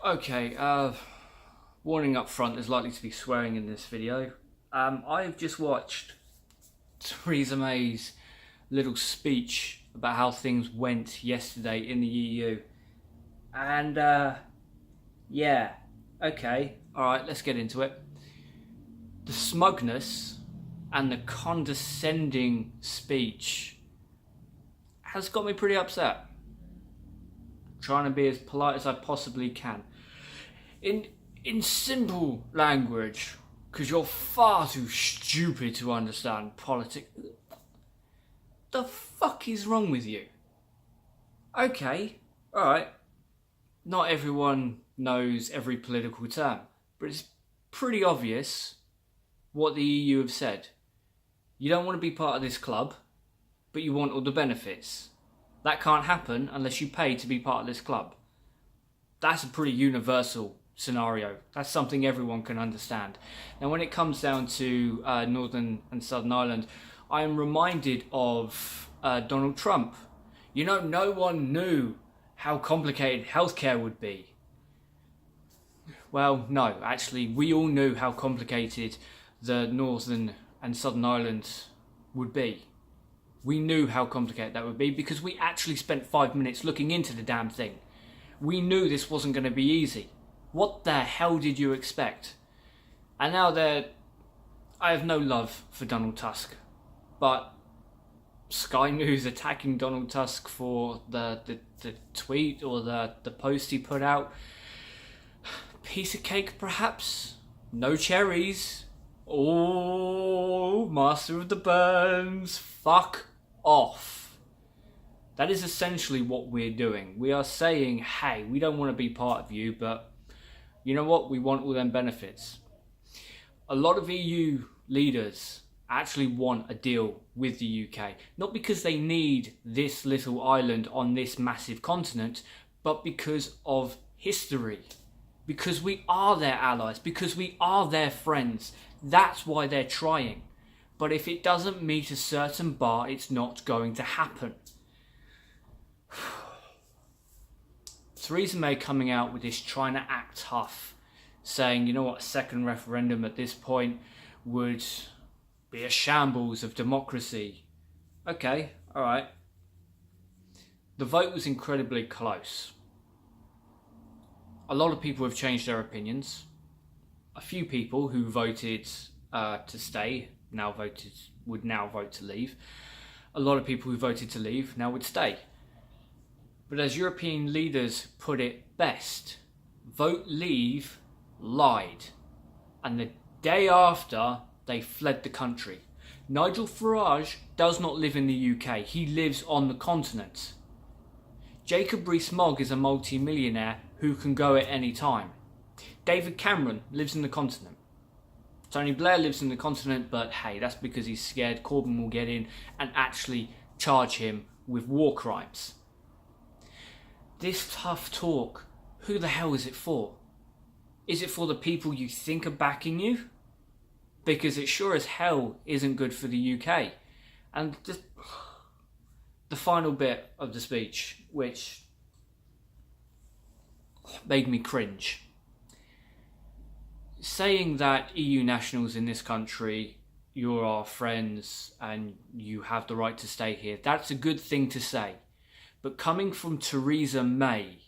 Okay, warning up front, there's likely to be swearing in this video. I've just watched Theresa May's little speech about how things went yesterday in the EU. And, yeah, okay, alright, let's get into it. The smugness and the condescending speech has got me pretty upset. Trying to be as polite as I possibly can. In simple language, because you're far too stupid to understand politics. The fuck is wrong with you? Okay, alright. Not everyone knows every political term, but it's pretty obvious what the EU have said. You don't want to be part of this club, but you want all the benefits. That can't happen unless you pay to be part of this club. That's a pretty universal scenario. That's something everyone can understand. Now, when it comes down to Northern and Southern Ireland, I am reminded of Donald Trump. You know, no one knew how complicated healthcare would be. Well, no, actually, we all knew how complicated the Northern and Southern Ireland would be. We knew how complicated that would be because we actually spent 5 minutes looking into the damn thing. We knew this wasn't going to be easy. What the hell did you expect? And now I have no love for Donald Tusk, but Sky News attacking Donald Tusk for the tweet or the post he put out. Piece of cake, perhaps? No cherries. Oh, master of the burns. Fuck off. That is essentially what we're doing. We are saying, hey, we don't want to be part of you, but you know what? We want all them benefits. A lot of EU leaders actually want a deal with the UK. Not because they need this little island on this massive continent, but because of history. Because we are their allies. Because we are their friends. That's why they're trying. But if it doesn't meet a certain bar, it's not going to happen. Theresa May coming out with this trying to act tough, saying, you know what, a second referendum at this point would be a shambles of democracy. Okay, alright. The vote was incredibly close. A lot of people have changed their opinions. A few people who voted to stay would now vote to leave. A lot of people who voted to leave now would stay. But as European leaders put it best, Vote Leave lied. And the day after, they fled the country. Nigel Farage does not live in the UK. He lives on the continent. Jacob Rees-Mogg is a multi-millionaire who can go at any time. David Cameron lives in the continent. Tony Blair lives in the continent, but hey, that's because he's scared Corbyn will get in and actually charge him with war crimes. This tough talk, who the hell is it for? Is it for the people you think are backing you? Because it sure as hell isn't good for the UK. And the final bit of the speech, which made me cringe. Saying that EU nationals in this country, you're our friends and you have the right to stay here, that's a good thing to say. But coming from Theresa May,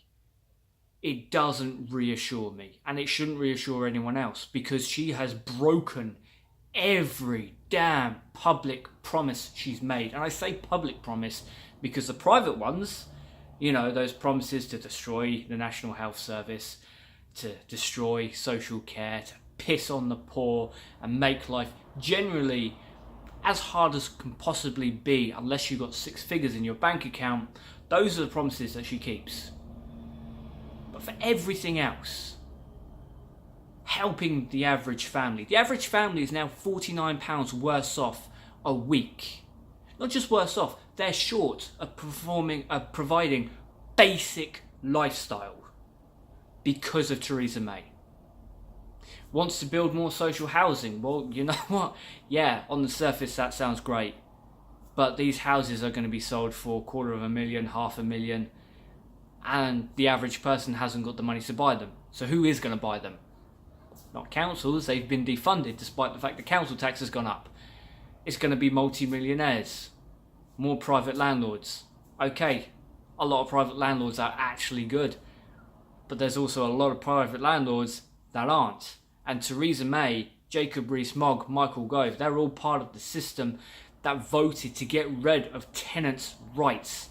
it doesn't reassure me. And it shouldn't reassure anyone else because she has broken every damn public promise she's made. And I say public promise because the private ones, you know, those promises to destroy the National Health Service, to destroy social care, to piss on the poor and make life generally as hard as can possibly be unless you've got 6 figures in your bank account, those are the promises that she keeps. But for everything else, helping the average family is now £49 worse off a week. Not just worse off, they're short of providing basic lifestyle. Because of Theresa May. Wants to build more social housing. Well, you know what? Yeah, on the surface that sounds great. But these houses are going to be sold for $250,000, $500,000. and the average person hasn't got the money to buy them. So who is going to buy them? Not councils, they've been defunded despite the fact the council tax has gone up. It's going to be multi-millionaires, more private landlords. Okay, a lot of private landlords are actually good, but there's also a lot of private landlords that aren't. And Theresa May, Jacob Rees-Mogg, Michael Gove, they're all part of the system that voted to get rid of tenants' rights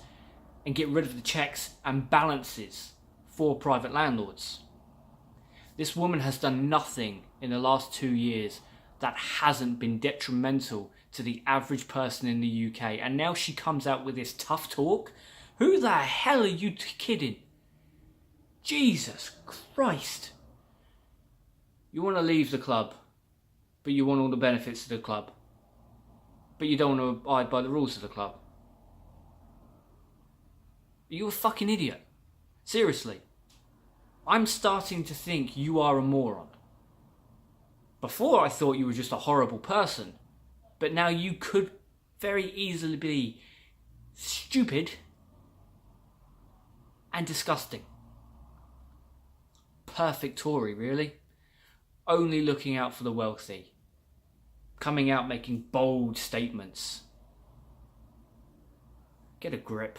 and get rid of the checks and balances for private landlords. This woman has done nothing in the last 2 years that hasn't been detrimental to the average person in the UK. And now she comes out with this tough talk? Who the hell are you kidding? Jesus Christ. You want to leave the club, but you want all the benefits of the club. But you don't want to abide by the rules of the club. Are you a fucking idiot? Seriously. I'm starting to think you are a moron. Before I thought you were just a horrible person, but now you could very easily be stupid and disgusting. Perfect Tory, really. Only looking out for the wealthy. Coming out making bold statements. Get a grip.